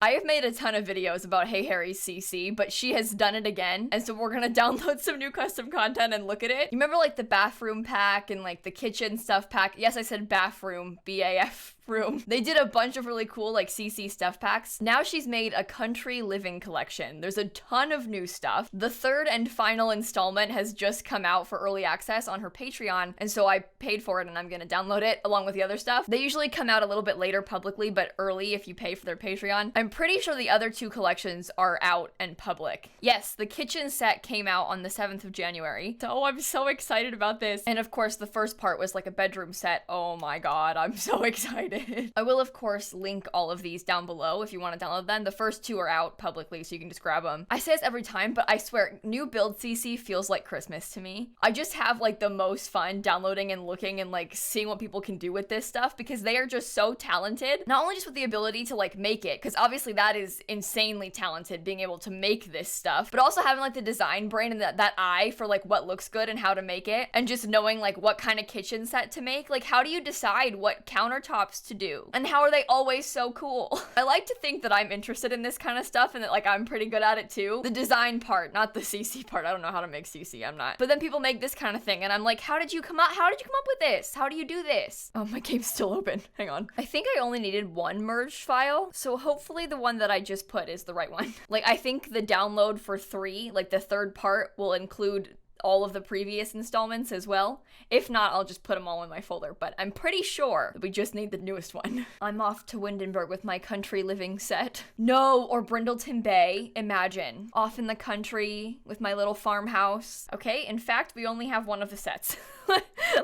I have made a ton of videos about HeyHarrie's CC, but she has done it again, and so we're gonna download some new custom content and look at it. You remember like the bathroom pack and like the kitchen stuff pack? Yes, I said bathroom, B-A-F room. They did a bunch of really cool like CC stuff packs. Now she's made a country living collection. There's a ton of new stuff. The third and final installment has just come out for early access on her Patreon, and so I paid for it and I'm gonna download it along with the other stuff. They usually come out a little bit later publicly, but early if you pay for their Patreon. I'm pretty sure the other two collections are out and public. Yes, the kitchen set came out on the 7th of January. So I'm so excited about this. And of course, the first part was like a bedroom set. Oh my god, I'm so excited. I will, of course, link all of these down below if you want to download them. The first two are out publicly, so you can just grab them. I say this every time, but I swear, new build CC feels like Christmas to me. I just have like the most fun downloading and looking and like seeing what people can do with this stuff because they are just so talented. Not only just with the ability to like make it, because obviously that is insanely talented, being able to make this stuff, but also having like the design brain and that eye for like what looks good and how to make it, and just knowing like what kind of kitchen set to make. Like, how do you decide what countertops to do? And how are they always so cool? I like to think that I'm interested in this kind of stuff and that like I'm pretty good at it too. The design part, not the CC part. I don't know how to make CC, I'm not. But then people make this kind of thing and I'm like, how did you come up with this? How do you do this? Oh, my game's still open. Hang on. I think I only needed one merged file, so hopefully the one that I just put is the right one. Like, I think the download for 3, like the third part, will include all of the previous installments as well. If not, I'll just put them all in my folder, but I'm pretty sure that we just need the newest one. I'm off to Windenburg with my country living set. No, or Brindleton Bay, imagine. Off in the country with my little farmhouse. Okay, in fact, we only have one of the sets.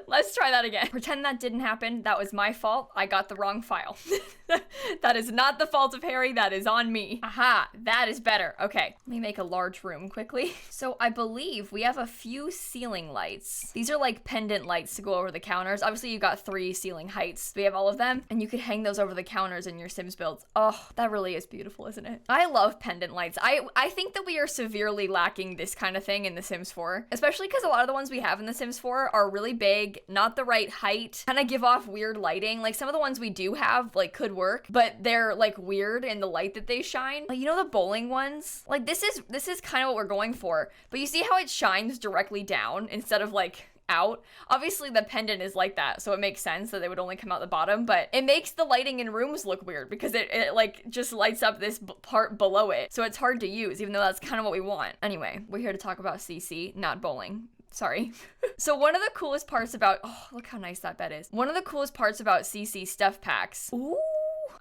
Let's try that again. Pretend that didn't happen. That was my fault. I got the wrong file. That is not the fault of Harrie. That is on me. Aha, that is better. Okay, let me make a large room quickly. So I believe we have a few ceiling lights. These are like pendant lights to go over the counters. Obviously, you got 3 ceiling heights. We have all of them, and you could hang those over the counters in your Sims builds. Oh, that really is beautiful, isn't it? I love pendant lights. I think that we are severely lacking this kind of thing in The Sims 4, especially because a lot of the ones we have in The Sims 4 are really big, not the right height, kind of give off weird lighting. Like, some of the ones we do have, like, could work, but they're, like, weird in the light that they shine. Like, you know the bowling ones? Like, this is kind of what we're going for, but you see how it shines directly down instead of, like, out? Obviously the pendant is like that, so it makes sense that they would only come out the bottom, but it makes the lighting in rooms look weird because it like just lights up this part below it, so it's hard to use, even though that's kind of what we want. Anyway, we're here to talk about CC, not bowling. Sorry. So one of the coolest parts about, oh, look how nice that bed is. One of the coolest parts about CC stuff packs. Ooh.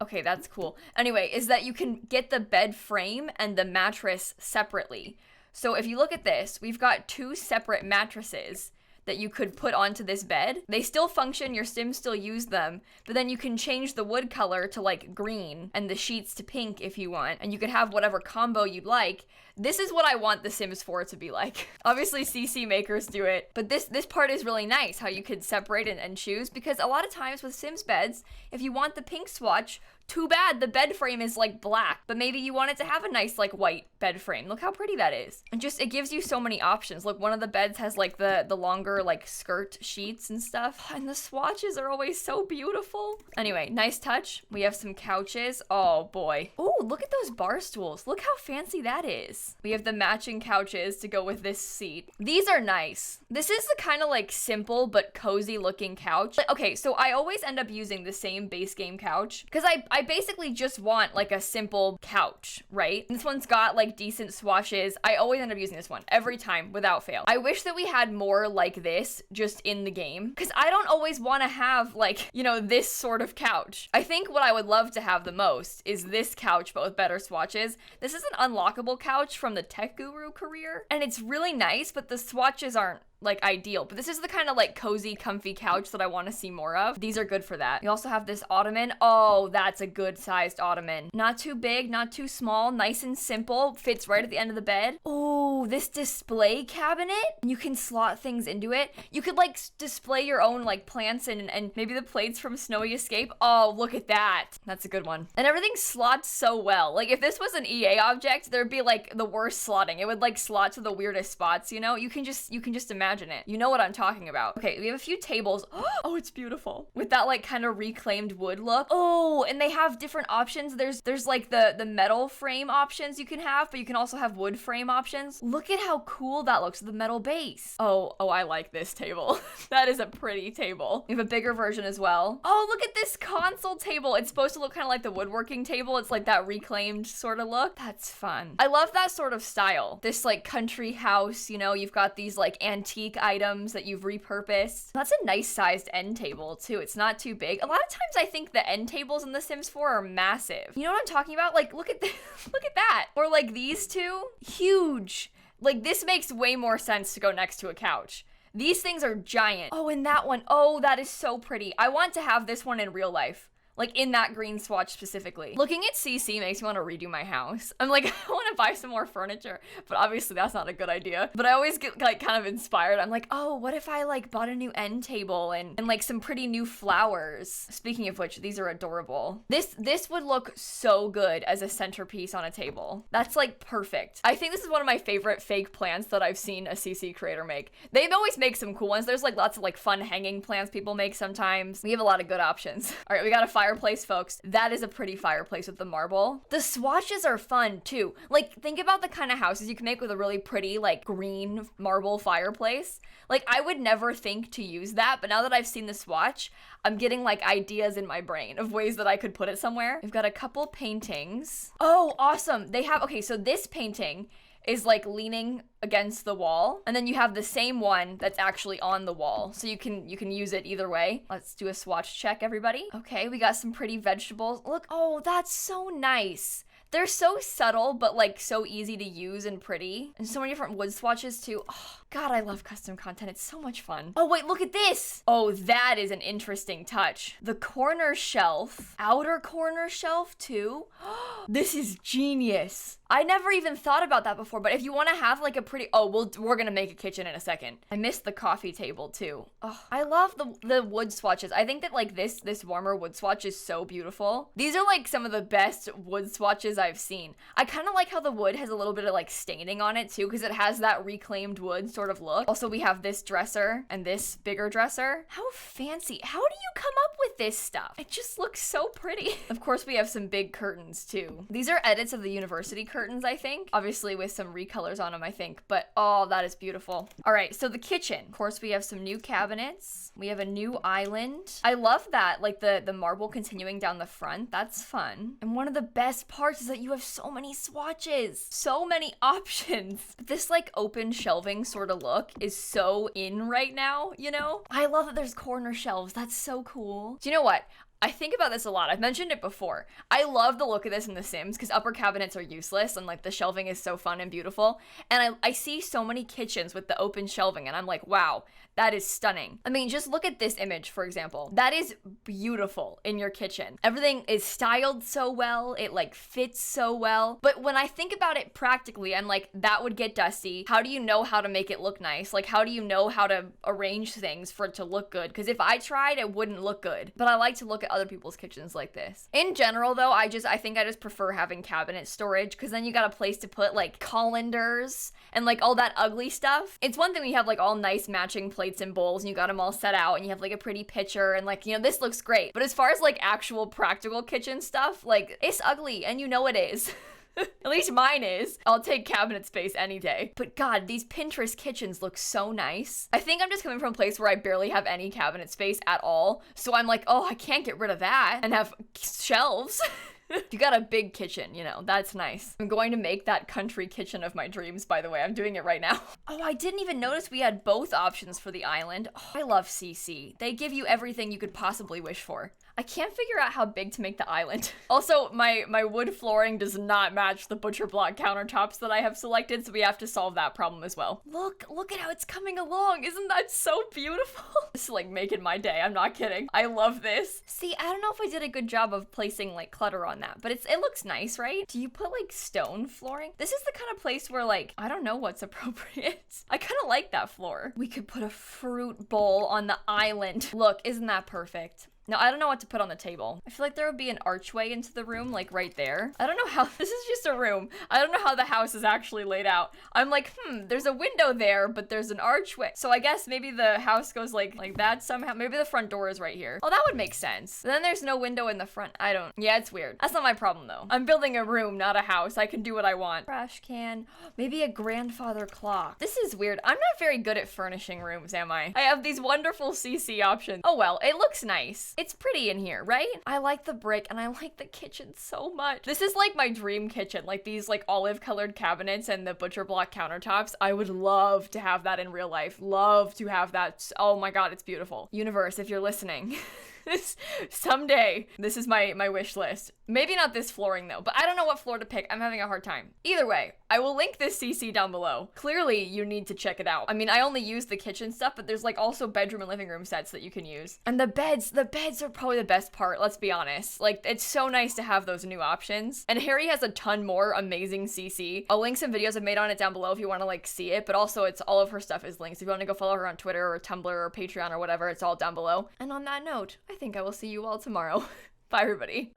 Okay, that's cool. Anyway, is that you can get the bed frame and the mattress separately. So if you look at this, we've got 2 separate mattresses that you could put onto this bed. They still function, your Sims still use them, but then you can change the wood color to like green and the sheets to pink if you want, and you could have whatever combo you'd like. This is what I want The Sims 4 to be like. Obviously CC makers do it, but this part is really nice, how you could separate and choose, because a lot of times with Sims beds, if you want the pink swatch, too bad the bed frame is like black, but maybe you want it to have a nice like white bed frame. Look how pretty that is. And just, it gives you so many options. Look, one of the beds has like the longer like skirt sheets and stuff, and the swatches are always so beautiful. Anyway, nice touch. We have some couches. Oh boy. Oh, look at those bar stools. Look how fancy that is. We have the matching couches to go with this seat. These are nice. This is the kind of like simple but cozy looking couch. Okay, so I always end up using the same base game couch because I basically just want like a simple couch, right? This one's got like decent swatches. I always end up using this one every time without fail. I wish that we had more like this just in the game, because I don't always want to have like, you know, this sort of couch. I think what I would love to have the most is this couch, but with better swatches. This is an unlockable couch from the Tech Guru career, and it's really nice, but the swatches aren't like ideal, but this is the kind of like cozy, comfy couch that I want to see more of. These are good for that. We also have this ottoman. Oh, that's a good sized ottoman. Not too big, not too small, nice and simple, fits right at the end of the bed. Oh, this display cabinet, you can slot things into it. You could like display your own like plants and maybe the plates from Snowy Escape. Oh, look at that. That's a good one. And everything slots so well. Like, if this was an EA object, there'd be like the worst slotting. It would like slot to the weirdest spots, you know? You can just imagine imagine it. You know what I'm talking about. Okay, we have a few tables. Oh, it's beautiful. With that like kind of reclaimed wood look. Oh, and they have different options. There's like the metal frame options you can have, but you can also have wood frame options. Look at how cool that looks with the metal base. Oh, I like this table. That is a pretty table. We have a bigger version as well. Oh, look at this console table. It's supposed to look kind of like the woodworking table. It's like that reclaimed sort of look. That's fun. I love that sort of style. This like country house, you know, you've got these like antique items that you've repurposed. That's a nice sized end table too. It's not too big. A lot of times I think the end tables in The Sims 4 are massive. You know what I'm talking about? Like, look at this. Look at that. Or like these two, huge. Like this makes way more sense to go next to a couch. These things are giant. Oh, and that one. Oh, that is so pretty. I want to have this one in real life. Like in that green swatch specifically. Looking at CC makes me want to redo my house. I'm like, I want to buy some more furniture, but obviously that's not a good idea. But I always get like kind of inspired. I'm like, oh, what if I like bought a new end table and like some pretty new flowers? Speaking of which, these are adorable. This would look so good as a centerpiece on a table. That's like perfect. I think this is one of my favorite fake plants that I've seen a CC creator make. They always make some cool ones. There's like lots of like fun hanging plants people make sometimes. We have a lot of good options. All right, we got a fireplace, folks. That is a pretty fireplace with the marble. The swatches are fun too. Like, think about the kind of houses you can make with a really pretty like green marble fireplace. Like, I would never think to use that, but now that I've seen the swatch, I'm getting like ideas in my brain of ways that I could put it somewhere. We've got a couple paintings. Oh, awesome. They have, okay, so this painting is like leaning against the wall, and then you have the same one that's actually on the wall, so you can use it either way. Let's do a swatch check, everybody. Okay, we got some pretty vegetables. Look, oh, that's so nice. They're so subtle, but like so easy to use and pretty. And so many different wood swatches too. Oh, God, I love custom content. It's so much fun. Oh, wait, look at this. Oh, that is an interesting touch. The corner shelf, outer corner shelf too. This is genius. I never even thought about that before, but if you want to have like a pretty, oh, we're gonna make a kitchen in a second. I missed the coffee table too. Oh, I love the wood swatches. I think that like this warmer wood swatch is so beautiful. These are like some of the best wood swatches I've seen. I kind of like how the wood has a little bit of like staining on it too, because it has that reclaimed wood sort of look. Also, we have this dresser and this bigger dresser. How fancy. How do you come up with this stuff? It just looks so pretty. Of course, we have some big curtains too. These are edits of the university curtains, I think. Obviously with some recolors on them, I think. But oh, that is beautiful. All right, so the kitchen. Of course, we have some new cabinets. We have a new island. I love that, like the marble continuing down the front. That's fun. And one of the best parts is that you have so many swatches. So many options. This like open shelving sort of look is so in right now, you know? I love that there's corner shelves. That's so cool. Do you know what? I think about this a lot. I've mentioned it before. I love the look of this in The Sims because upper cabinets are useless and like the shelving is so fun and beautiful. And I see so many kitchens with the open shelving and I'm like, wow, that is stunning. I mean, just look at this image, for example. That is beautiful in your kitchen. Everything is styled so well. It like fits so well. But when I think about it practically, I'm like, that would get dusty. How do you know how to make it look nice? Like, how do you know how to arrange things for it to look good? Because if I tried, it wouldn't look good. But I like to look at other people's kitchens like this. In general though, I think I just prefer having cabinet storage because then you got a place to put like colanders and like all that ugly stuff. It's one thing when you have like all nice matching plates and bowls and you got them all set out and you have like a pretty picture and like, you know, this looks great. But as far as like actual practical kitchen stuff, like it's ugly and you know it is. At least mine is. I'll take cabinet space any day. But God, these Pinterest kitchens look so nice. I think I'm just coming from a place where I barely have any cabinet space at all. So I'm like, oh, I can't get rid of that and have shelves. You got a big kitchen, you know, that's nice. I'm going to make that country kitchen of my dreams, by the way. I'm doing it right now. Oh, I didn't even notice we had both options for the island. Oh, I love CC. They give you everything you could possibly wish for. I can't figure out how big to make the island. Also, my wood flooring does not match the butcher block countertops that I have selected, so we have to solve that problem as well. Look at how it's coming along. Isn't that so beautiful? It's like making my day. I'm not kidding. I love this. See, I don't know if I did a good job of placing like clutter on that, but it looks nice, right? Do you put like stone flooring? This is the kind of place where like, I don't know what's appropriate. I kind of like that floor. We could put a fruit bowl on the island. Look, isn't that perfect? Now, I don't know what to put on the table. I feel like there would be an archway into the room, like right there. I don't know how, this is just a room. I don't know how the house is actually laid out. I'm like, there's a window there, but there's an archway. So I guess maybe the house goes like that somehow. Maybe the front door is right here. Oh, that would make sense. Then there's no window in the front. Yeah, it's weird. That's not my problem though. I'm building a room, not a house. I can do what I want. Trash can, maybe a grandfather clock. This is weird. I'm not very good at furnishing rooms, am I? I have these wonderful CC options. Oh well, it looks nice. It's pretty in here, right? I like the brick and I like the kitchen so much. This is like my dream kitchen, like these like olive colored cabinets and the butcher block countertops. I would love to have that in real life. Love to have that. Oh my God, it's beautiful. Universe, if you're listening. Someday, this is my wish list. Maybe not this flooring though, but I don't know what floor to pick. I'm having a hard time. Either way, I will link this CC down below. Clearly, you need to check it out. I mean, I only use the kitchen stuff, but there's like also bedroom and living room sets that you can use. And the beds are probably the best part, let's be honest. Like, it's so nice to have those new options. And Harrie has a ton more amazing CC. I'll link some videos I've made on it down below if you want to like see it, but also it's all of her stuff is linked. If you want to go follow her on Twitter or Tumblr or Patreon or whatever, it's all down below. And on that note, I think I will see you all tomorrow. Bye, everybody.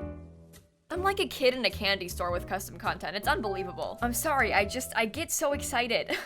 I'm like a kid in a candy store with custom content. It's unbelievable. I'm sorry, I get so excited.